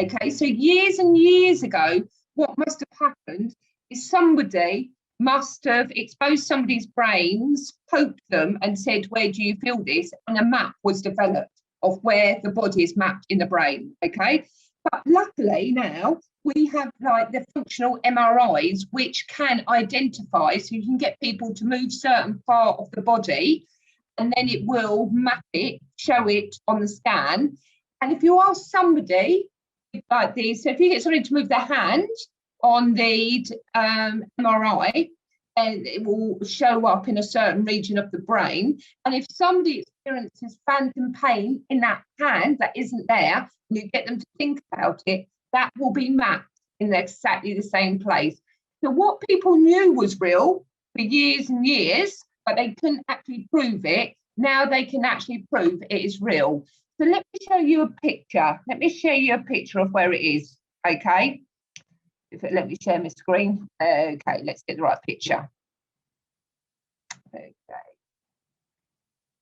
Okay, so years and years ago, what must have happened is somebody must have exposed somebody's brains, poked them and said, where do you feel this? And a map was developed of where the body is mapped in the brain, okay? But luckily now we have like the functional MRIs, which can identify, so you can get people to move certain part of the body and then it will map it, show it on the scan. And if you ask somebody like this, so if you get somebody to move their hand on the MRI, and it will show up in a certain region of the brain. And if somebody experiences phantom pain in that hand that isn't there, and you get them to think about it, that will be mapped in exactly the same place. So what people knew was real for years and years, but they couldn't actually prove it. Now they can actually prove it is real. So let me show you a picture. Let me show you a picture of where it is, okay? Let me share my screen. Okay, let's get the right picture. Okay.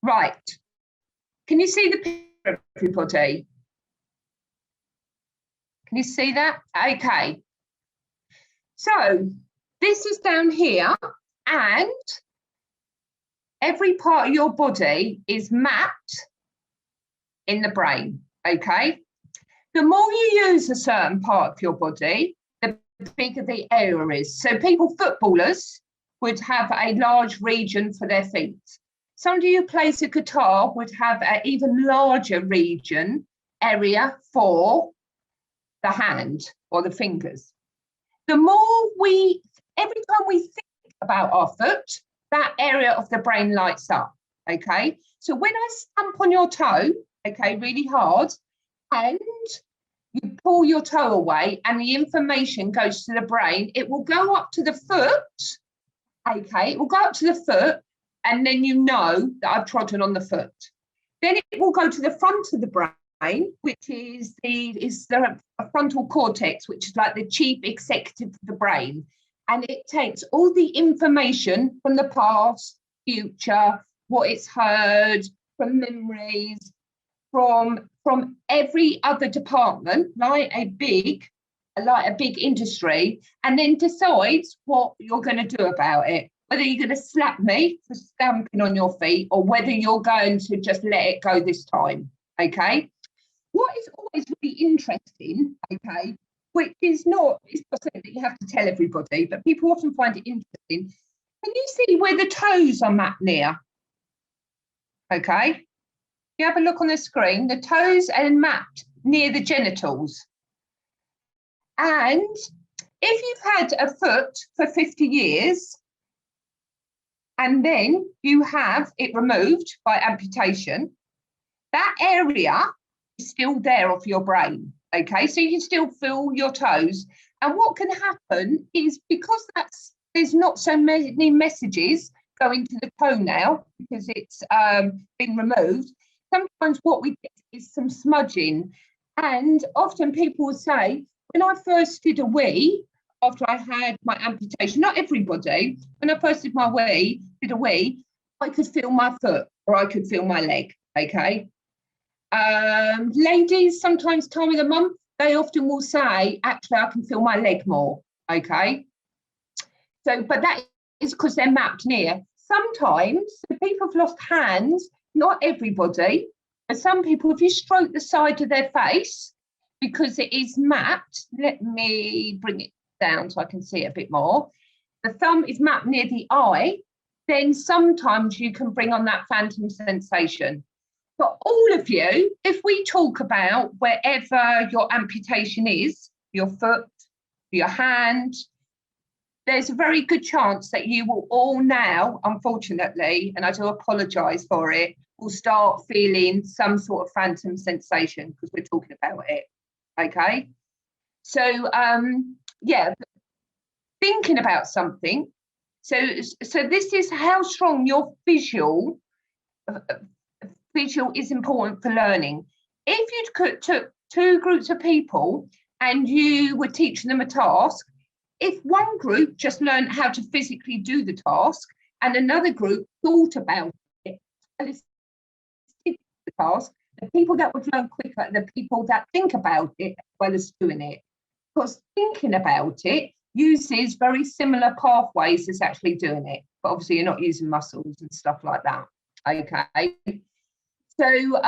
Right. Can you see the picture, everybody? Can you see that? Okay. So this is down here, and every part of your body is mapped in the brain, okay? The more you use a certain part of your body, the bigger the area is. So footballers would have a large region for their feet. Somebody who plays the guitar would have an even larger area for the hand or the fingers. The more every time we think about our foot, that area of the brain lights up, okay? So when I stamp on your toe, okay, really hard, and you pull your toe away and the information goes to the brain, it will go up to the foot, okay, it will go up to the foot, and then you know that I've trodden on the foot. Then it will go to the front of the brain, which is the frontal cortex, which is like the chief executive of the brain. And it takes all the information from the past, future, what it's heard, from memories, from every other department, like a big industry, and then decides what you're going to do about it. Whether you're going to slap me for stamping on your feet or whether you're going to just let it go this time, okay? What is always really interesting, okay, which is it's not something that you have to tell everybody, but people often find it interesting. Can you see where the toes are mapped near? Okay. You have a look on the screen, the toes are mapped near the genitals. And if you've had a foot for 50 years, and then you have it removed by amputation, that area is still there of your brain, okay? So you can still feel your toes. And what can happen is, because there's not so many messages going to the toe now, because it's been removed, sometimes what we get is some smudging. And often people will say, when I first did a wee, after I had my amputation, not everybody, when I first did a wee, I could feel my foot or I could feel my leg, okay? Ladies, sometimes time of the month, they often will say, actually, I can feel my leg more, okay? So, but that is because they're mapped near. Sometimes people have lost hands, not everybody, but some people, if you stroke the side of their face, because it is mapped, let me bring it down so I can see it a bit more. The thumb is mapped near the eye, then sometimes you can bring on that phantom sensation. For all of you, if we talk about wherever your amputation is, your foot, your hand, there's a very good chance that you will all now, unfortunately, and I do apologise for it, will start feeling some sort of phantom sensation because we're talking about it, okay? So, yeah, thinking about something. So this is how strong your visual is important for learning. If you took two groups of people and you were teaching them a task, if one group just learned how to physically do the task and another group thought about it and did the task, the people that would learn quicker are the people that think about it as well as doing it. Because thinking about it uses very similar pathways as actually doing it. But obviously you're not using muscles and stuff like that. Okay. So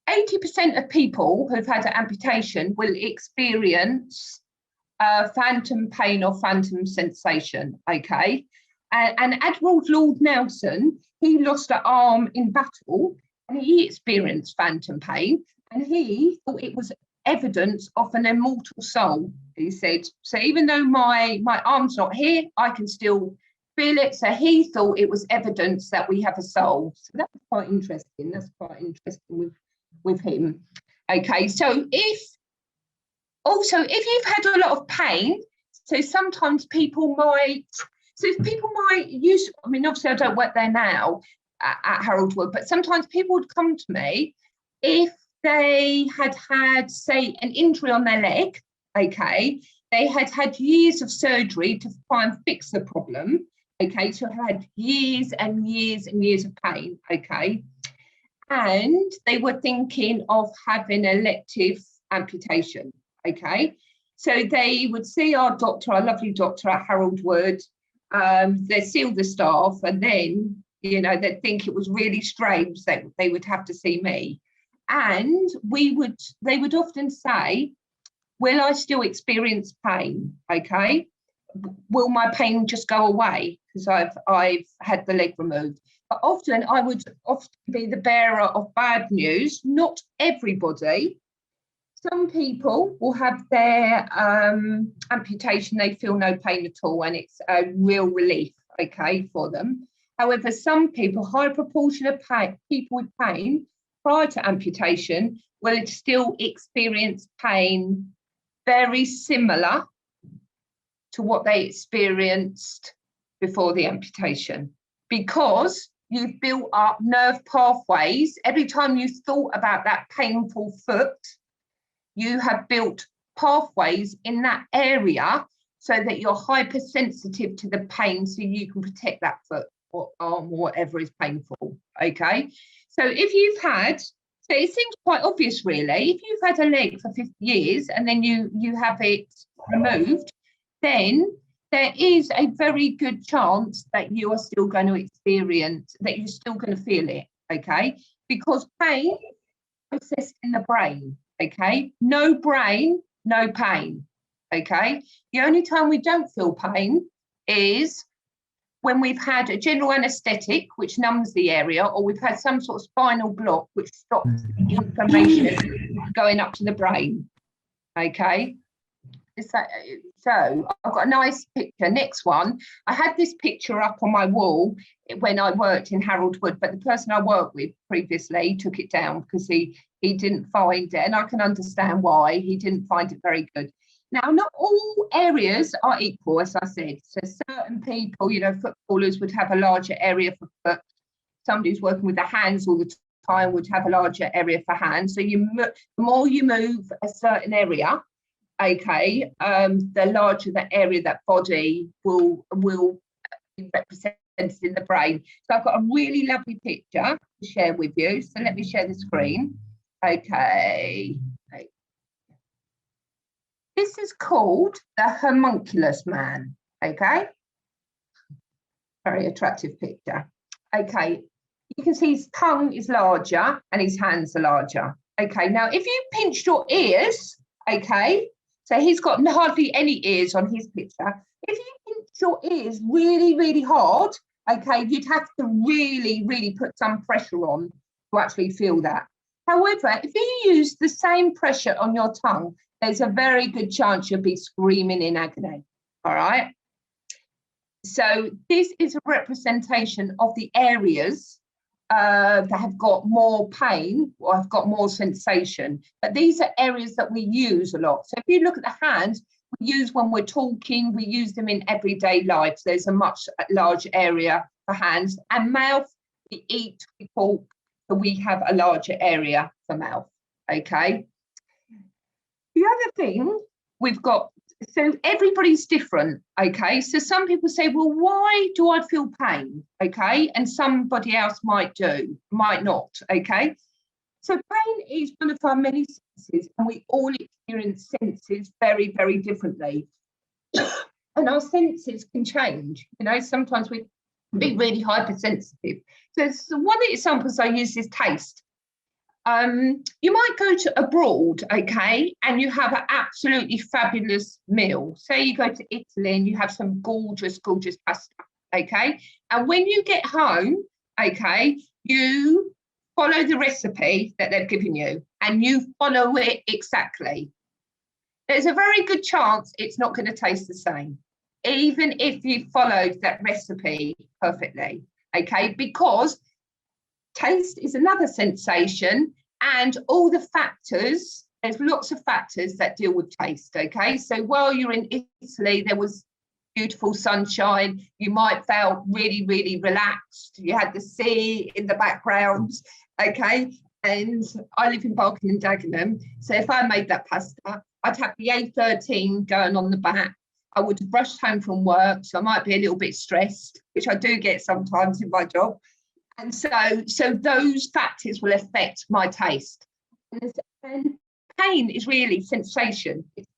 80% of people who've had an amputation will experience phantom pain or phantom sensation, okay? And Admiral Lord Nelson, he lost an arm in battle and he experienced phantom pain, and he thought it was evidence of an immortal soul, he said. So even though my arm's not here, I can still feel it. So he thought it was evidence that we have a soul. So that's quite interesting. That's quite interesting with him. Okay, so if you've had a lot of pain, so sometimes people might use, I mean, obviously I don't work there now at Harold Wood, but sometimes people would come to me if they had, say, an injury on their leg, okay, they had years of surgery to try and fix the problem, okay, so had years and years and years of pain, okay, and they were thinking of having elective amputation, okay? So they would see our doctor, our lovely doctor at Harold Wood, they'd see all the staff, and then, you know, they'd think it was really strange that they would have to see me. And they would often say, will I still experience pain, okay? Will my pain just go away because I've had the leg removed? But often I would be the bearer of bad news. Not everybody. Some people will have their amputation, they feel no pain at all, and it's a real relief, okay, for them. However, some people, high proportion of people with pain prior to amputation will still experience pain very similar to what they experienced before the amputation, because you've built up nerve pathways. Every time you thought about that painful foot, you have built pathways in that area so that you're hypersensitive to the pain, so you can protect that foot or arm or whatever is painful, okay? So if you've had, so it seems quite obvious really, if you've had a leg for 50 years and then you have it removed, then there is a very good chance that you are still going to experience, that you're still going to feel it, okay? Because pain is processed in the brain, okay? No brain, no pain, okay? The only time we don't feel pain is when we've had a general anaesthetic, which numbs the area, or we've had some sort of spinal block, which stops the information going up to the brain, okay? So I've got a nice picture. Next one. I had this picture up on my wall when I worked in Harold Wood, but the person I worked with previously took it down because he didn't find it, and I can understand why. He didn't find it very good. Now, not all areas are equal, as I said. So certain people, you know, footballers would have a larger area for foot. Somebody who's working with their hands all the time would have a larger area for hands. So the more you move a certain area, okay, the larger the area, that body will be represented in the brain. So I've got a really lovely picture to share with you. So let me share the screen. Okay. This is called the homunculus man, okay? Very attractive picture. Okay, you can see his tongue is larger and his hands are larger. Okay, now if you pinched your ears, okay, so he's got hardly any ears on his picture. If you pinch your ears really, really hard, okay, you'd have to really, really put some pressure on to actually feel that. However, if you use the same pressure on your tongue, there's a very good chance you'll be screaming in agony, all right? So this is a representation of the areas that have got more pain or have got more sensation. But these are areas that we use a lot. So if you look at the hands, we use when we're talking, we use them in everyday life. So there's a much larger area for hands. And mouth, we eat, we talk, so we have a larger area for mouth, okay? The other thing we've got, so everybody's different, okay? So some people say, well, why do I feel pain, okay? And somebody else might not, okay? So pain is one of our many senses, and we all experience senses very, very differently. And our senses can change. You know, sometimes we can be really hypersensitive. So one of the examples I use is taste. You might go to abroad, okay, and you have an absolutely fabulous meal. Say you go to Italy and you have some gorgeous, gorgeous pasta, okay? And when you get home, okay, you follow the recipe that they've given you and you follow it exactly. There's a very good chance it's not going to taste the same, even if you followed that recipe perfectly, okay? Because taste is another sensation, and all the factors, there's lots of factors that deal with taste, okay? So while you're in Italy, there was beautiful sunshine, you might felt really, really relaxed, you had the sea in the background, okay? And I live in Barking and Dagenham, so if I made that pasta, I'd have the A13 going on the back. I would have rushed home from work, so I might be a little bit stressed, which I do get sometimes in my job. And so those factors will affect my taste. And pain is really sensation. It's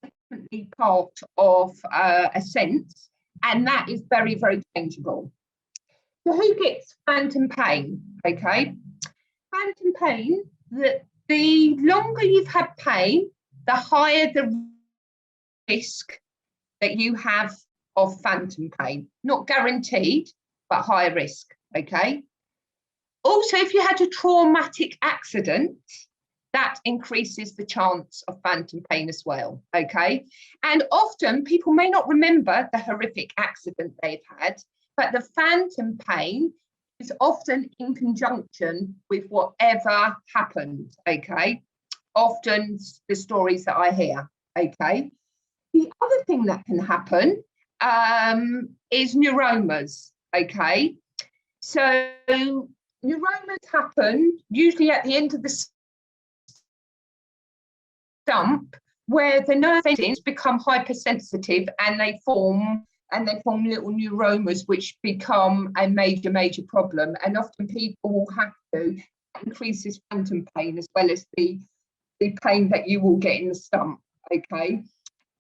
definitely part of a sense, and that is very, very changeable. So who gets phantom pain? Okay, phantom pain, the longer you've had pain, the higher the risk that you have of phantom pain. Not guaranteed, but higher risk, okay? Also, if you had a traumatic accident, that increases the chance of phantom pain as well, okay? And often people may not remember the horrific accident they've had, but the phantom pain is often in conjunction with whatever happened, okay? Often the stories that I hear, okay? The other thing that can happen is neuromas, okay? So neuromas happen usually at the end of the stump, where the nerve endings become hypersensitive and they form little neuromas, which become a major problem. And often people will have to increase this phantom pain as well as the pain that you will get in the stump, okay?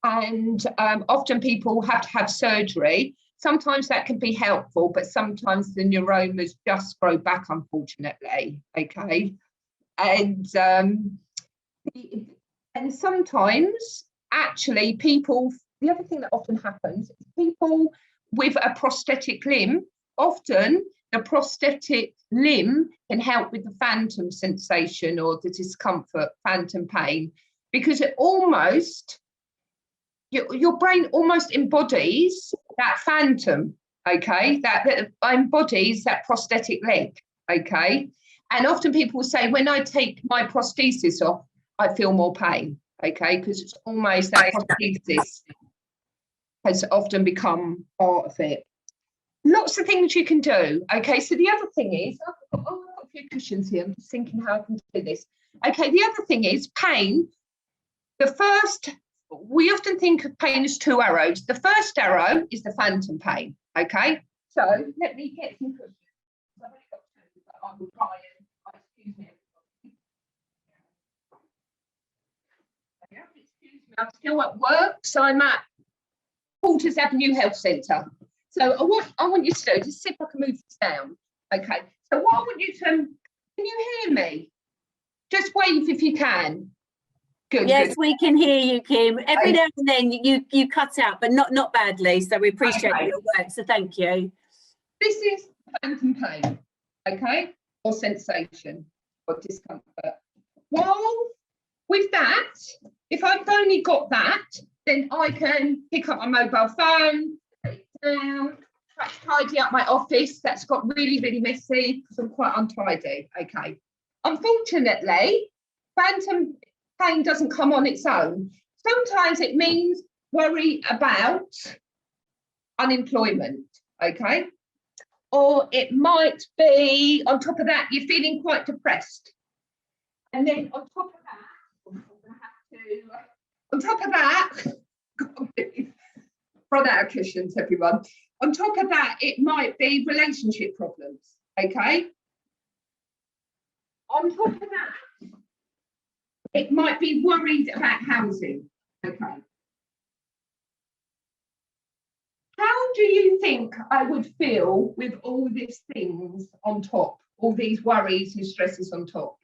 And often people have to have surgery. Sometimes that can be helpful, but sometimes the neuromas just grow back, unfortunately, okay? And sometimes, actually, the other thing that often happens is people with a prosthetic limb, often the prosthetic limb can help with the phantom sensation or the discomfort, phantom pain, because it almost, your brain almost embodies that phantom, okay, that embodies that prosthetic leg, okay? And often people say, when I take my prosthesis off, I feel more pain, okay, because it's almost that prosthesis has often become part of it. Lots of things you can do, okay? So the other thing is, I've got a few cushions here, I'm just thinking how I can do this. Okay, the other thing is pain. We often think of pain as two arrows. The first arrow is the phantom pain, okay? So let me get some cushions. I've only got two, but I will try and excuse me. Excuse me, I'm still at work, so I'm at Porters Avenue Health Centre. So what I want you to do, just see if I can move this down. Okay, so what I want you to, can you hear me? Just wave if you can. Good, yes, good. We can hear you, Kim. Every now and then you cut out, but not badly. So we appreciate your work. So thank you. This is phantom pain, okay, or sensation or discomfort. Well, with that, if I've only got that, then I can pick up my mobile phone, put it down, tidy up my office. That's got really, really messy because I'm quite untidy. Okay. Unfortunately, phantom pain doesn't come on its own. Sometimes it means worry about unemployment, okay? Or it might be, on top of that, you're feeling quite depressed. And then on top of that, run out of cushions, everyone. On top of that, it might be relationship problems, okay? On top of that, it might be worried about housing. Okay. How do you think I would feel with all these things on top, all these worries and stresses on top?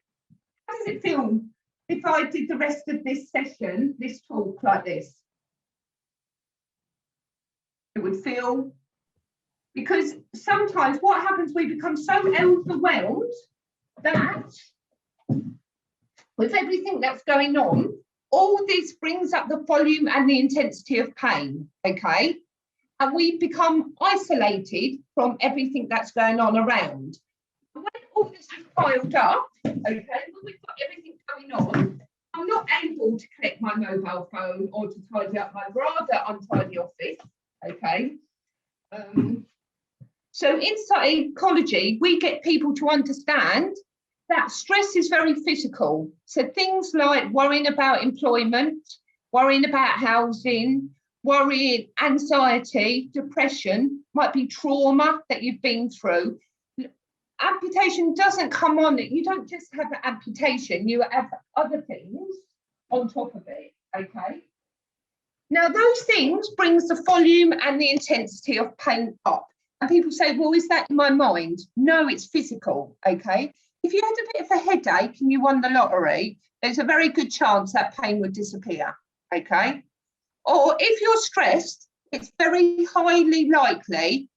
How does it feel if I did the rest of this session, this talk like this? It would feel, because sometimes what happens, we become so overwhelmed that with everything that's going on, all this brings up the volume and the intensity of pain, okay? And we become isolated from everything that's going on around. And when all this is piled up, okay, when we've got everything going on, I'm not able to collect my mobile phone or to tidy up my rather untidy office, okay? So in psychology, we get people to understand that stress is very physical. So things like worrying about employment, worrying about housing, worrying, anxiety, depression, might be trauma that you've been through. Amputation doesn't come on it. You don't just have an amputation, you have other things on top of it, okay? Now, those things brings the volume and the intensity of pain up. And people say, well, is that in my mind? No, it's physical, okay? If you had a bit of a headache and you won the lottery, there's a very good chance that pain would disappear, okay? Or if you're stressed, it's very highly likely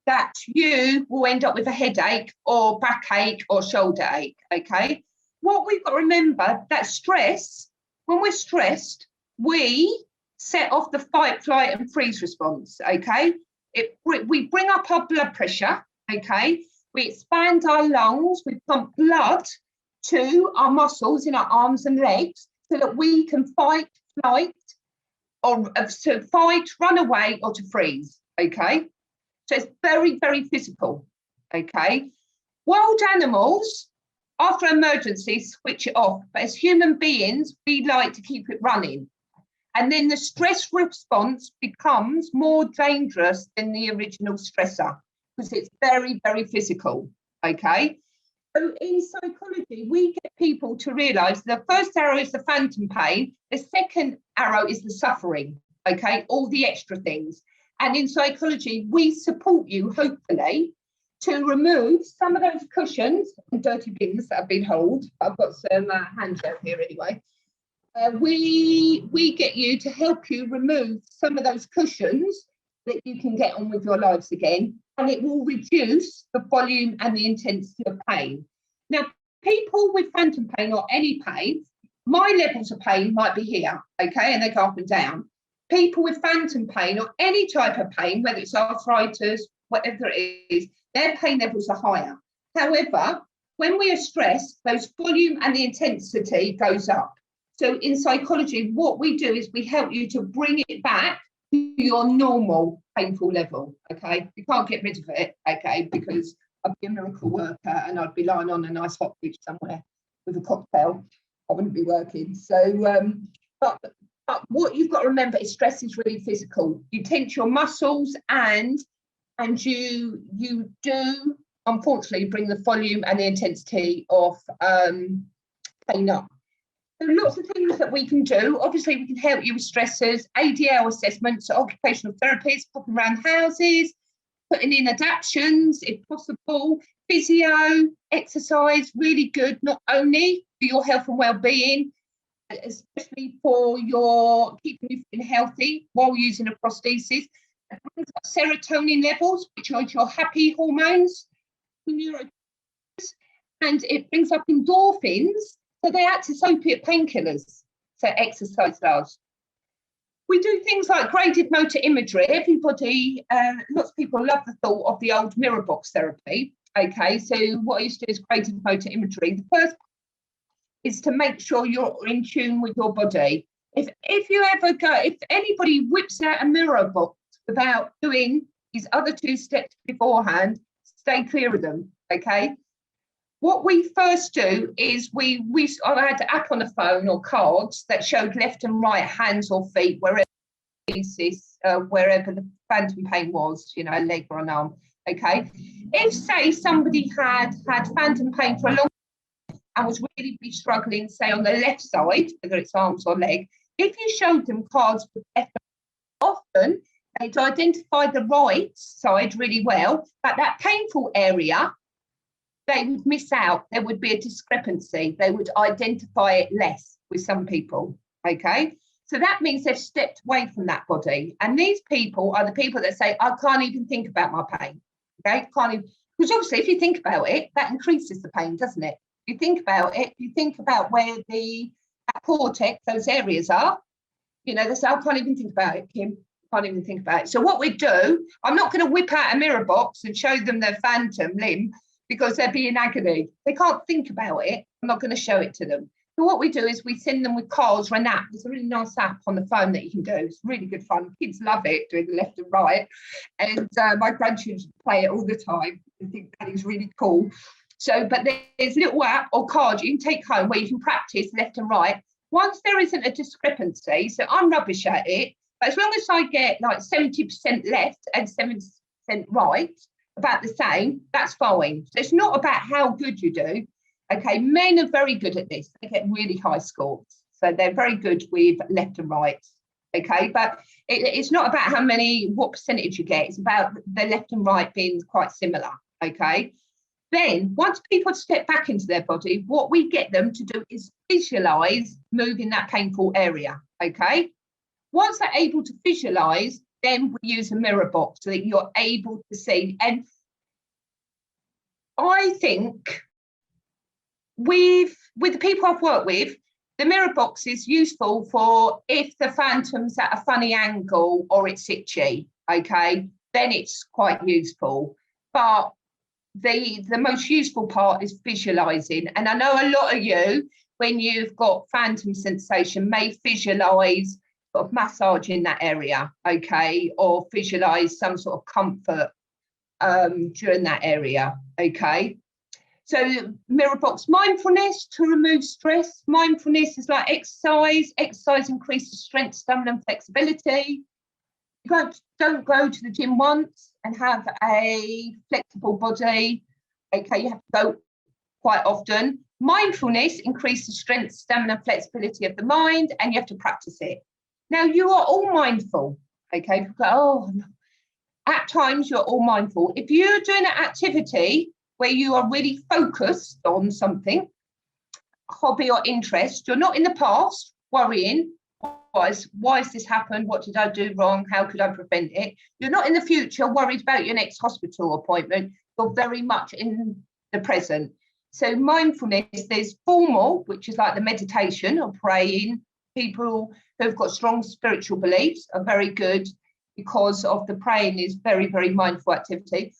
that you will end up with a headache or backache or shoulder ache, okay? What we've got to remember, that stress, when we're stressed, we set off the fight, flight and freeze response, okay? We bring up our blood pressure, okay? We expand our lungs, we pump blood to our muscles in our arms and legs so that we can fight, flight, or to fight, run away, or to freeze, okay? So it's very, very physical, okay? Wild animals, after emergency, switch it off, but as human beings, we like to keep it running. And then the stress response becomes more dangerous than the original stressor because it's very, very physical, okay? So in psychology, we get people to realise the first arrow is the phantom pain, the second arrow is the suffering, okay? All the extra things. And in psychology, we support you, hopefully, to remove some of those cushions and dirty bins that have been held. I've got some hand gel here anyway. We get you to help you remove some of those cushions that you can get on with your lives again, and it will reduce the volume and the intensity of pain. Now, people with phantom pain or any pain, my levels of pain might be here, okay, and they go up and down. People with phantom pain or any type of pain, whether it's arthritis, whatever it is, their pain levels are higher. However, when we are stressed, those volume and the intensity goes up. So in psychology, what we do is we help you to bring it back to your normal painful level, okay? You can't get rid of it, okay, because I'd be a miracle worker and I'd be lying on a nice hot beach somewhere with a cocktail. I wouldn't be working. So, but what you've got to remember is stress is really physical. You tense your muscles and you do, unfortunately, bring the volume and the intensity of pain up. So lots of things that we can do. Obviously, we can help you with stressors, ADL assessments, occupational therapists, popping around houses, putting in adaptations if possible, physio, exercise, really good, not only for your health and well-being, especially for your keeping you fit and healthy while using a prosthesis. It brings up serotonin levels, which are your happy hormones, and it brings up endorphins. So they act as opiate painkillers, so exercise does. We do things like graded motor imagery. Everybody, lots of people love the thought of the old mirror box therapy. Okay, so what I used to do is graded motor imagery. The first is to make sure you're in tune with your body. If you ever go, if anybody whips out a mirror box without doing these other two steps beforehand, stay clear of them, okay? What we first do is I had an app on the phone or cards that showed left and right hands or feet, wherever the phantom pain was, you know, a leg or an arm, okay? If, say, somebody had phantom pain for a long and was really struggling, say on the left side, whether it's arms or leg, if you showed them cards with F, often they'd identify the right side really well, but that painful area, they would miss out. There would be a discrepancy. They would identify it less with some people, okay? So that means they've stepped away from that body. And these people are the people that say, I can't even think about my pain, okay? Can't even, because obviously if you think about it, that increases the pain, doesn't it? If you think about it, you think about where that cortex, those areas are, you know, they say, I can't even think about it, Kim. Can't even think about it. So what we do, I'm not going to whip out a mirror box and show them their phantom limb because they'd be in agony. They can't think about it. I'm not going to show it to them. So what we do is we send them with cards or an app. There's a really nice app on the phone that you can do. It's really good fun. Kids love it, doing the left and right. And my grandchildren play it all the time. I think that is really cool. So, but there's a little app or card you can take home where you can practice left and right. Once there isn't a discrepancy, so I'm rubbish at it, but as long as I get like 70% left and 70% right, about the same, that's fine. So it's not about how good you do. Okay, men are very good at this. They get really high scores. So they're very good with left and right. Okay, but it's not about what percentage you get. It's about the left and right being quite similar. Okay. Then once people step back into their body, what we get them to do is visualize moving that painful area. Okay. Once they're able to visualize, then we use a mirror box so that you're able to see. And I think with the people I've worked with, the mirror box is useful for if the phantom's at a funny angle or it's itchy, okay, then it's quite useful. But the most useful part is visualizing. And I know a lot of you, when you've got phantom sensation, may visualize sort of massage in that area, okay, or visualize some sort of comfort during that area, okay. So mirror box mindfulness to remove stress. Mindfulness is like exercise. Exercise increases strength, stamina, and flexibility. You don't go to the gym once and have a flexible body. Okay, you have to go quite often. Mindfulness increases strength, stamina, and flexibility of the mind, and you have to practice it. Now, you are all mindful, okay? People go, oh, at times you're all mindful. If you're doing an activity where you are really focused on something, hobby or interest, you're not in the past worrying, why has this happened? What did I do wrong? How could I prevent it? You're not in the future worried about your next hospital appointment. You're very much in the present. So mindfulness, there's formal, which is like the meditation or praying. People who've got strong spiritual beliefs are very good because of the praying is very, very mindful activity.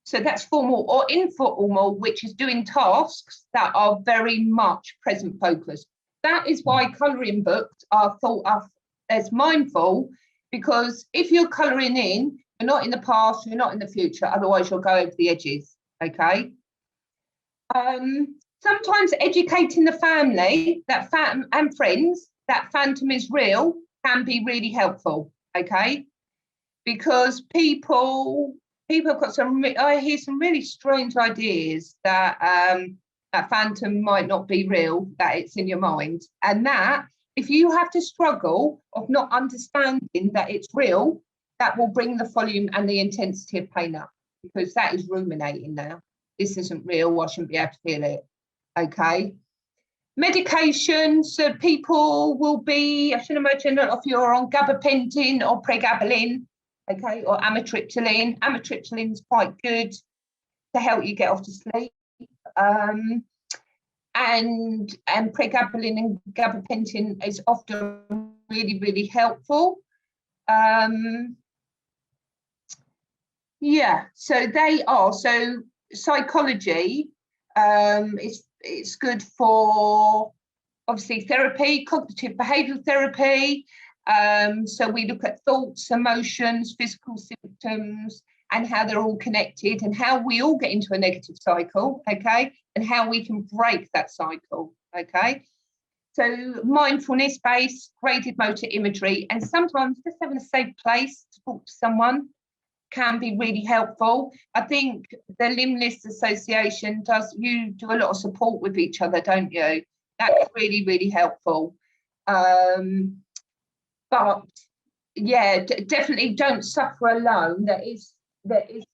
So that's formal, or informal, which is doing tasks that are very much present focused. That is why colouring books are thought of as mindful, because if you're colouring in, you're not in the past, you're not in the future, otherwise you'll go over the edges, okay? Sometimes educating the family and friends that phantom is real can be really helpful, okay? Because people have got I hear some really strange ideas that that phantom might not be real, that it's in your mind. And that, if you have to struggle of not understanding that it's real, that will bring the volume and the intensity of pain up, because that is ruminating now. This isn't real, I shouldn't be able to feel it, okay? Medication, so people will be, I should imagine if you're on gabapentin or pregabalin, okay, or amitriptyline. Amitriptyline is quite good to help you get off to sleep. And pregabalin and gabapentin is often really, really helpful. Yeah, so they are. So psychology, it's good for obviously therapy, cognitive behavioural therapy. So we look at thoughts, emotions, physical symptoms, and how they're all connected, and how we all get into a negative cycle, okay, and how we can break that cycle, okay. So mindfulness-based, graded motor imagery, and sometimes just having a safe place to talk to someone, can be really helpful. I think the Limbless Association you do a lot of support with each other, don't you? That's really, really helpful. But yeah, definitely don't suffer alone. There is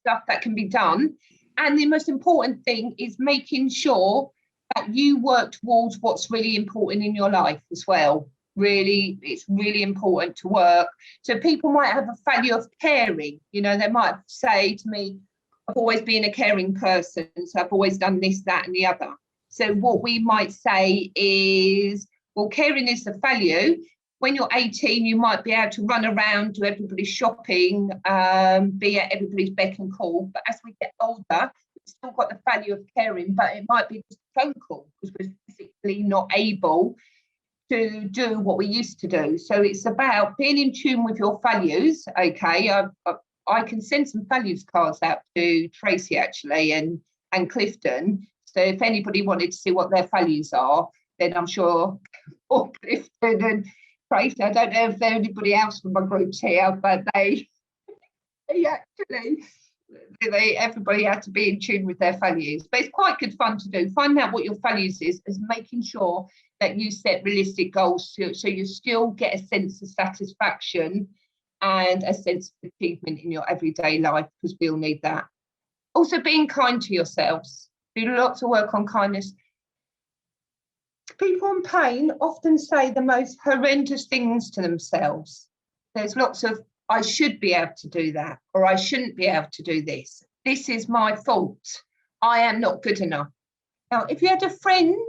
stuff that can be done. And the most important thing is making sure that you work towards what's really important in your life as well. Really, it's really important to work. So people might have a value of caring. You know, they might say to me, I've always been a caring person, so I've always done this, that, and the other. So what we might say is, well, caring is the value. When you're 18, you might be able to run around, do everybody's shopping, be at everybody's beck and call. But as we get older, we've still got the value of caring, but it might be just a phone call because we're physically not able to do what we used to do. So it's about being in tune with your values. Okay, I can send some values cards out to Tracy actually and Clifton. So if anybody wanted to see what their values are, then I'm sure Clifton and Tracy, I don't know if there's anybody else from my groups here, but everybody had to be in tune with their values. But it's quite good fun to do. Find out what your values is making sure that you set realistic goals so you still get a sense of satisfaction and a sense of achievement in your everyday life, because we all need that. Also, being kind to yourselves. Do lots of work on kindness. People in pain often say the most horrendous things to themselves. There's lots of, I should be able to do that, or I shouldn't be able to do this. This is my fault. I am not good enough. Now, if you had a friend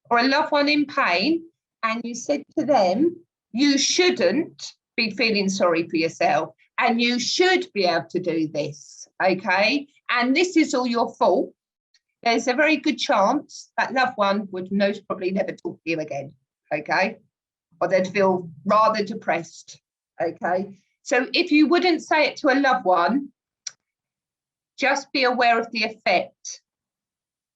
or a loved one in pain and you said to them, you shouldn't be feeling sorry for yourself and you should be able to do this, okay? And this is all your fault. There's a very good chance that loved one would most probably never talk to you again, okay? Or they'd feel rather depressed, okay? So if you wouldn't say it to a loved one, just be aware of the effect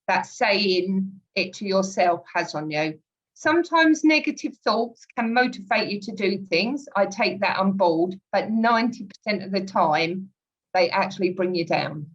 that saying it to yourself has on you. Sometimes negative thoughts can motivate you to do things. I take that on board, but 90% of the time, they actually bring you down.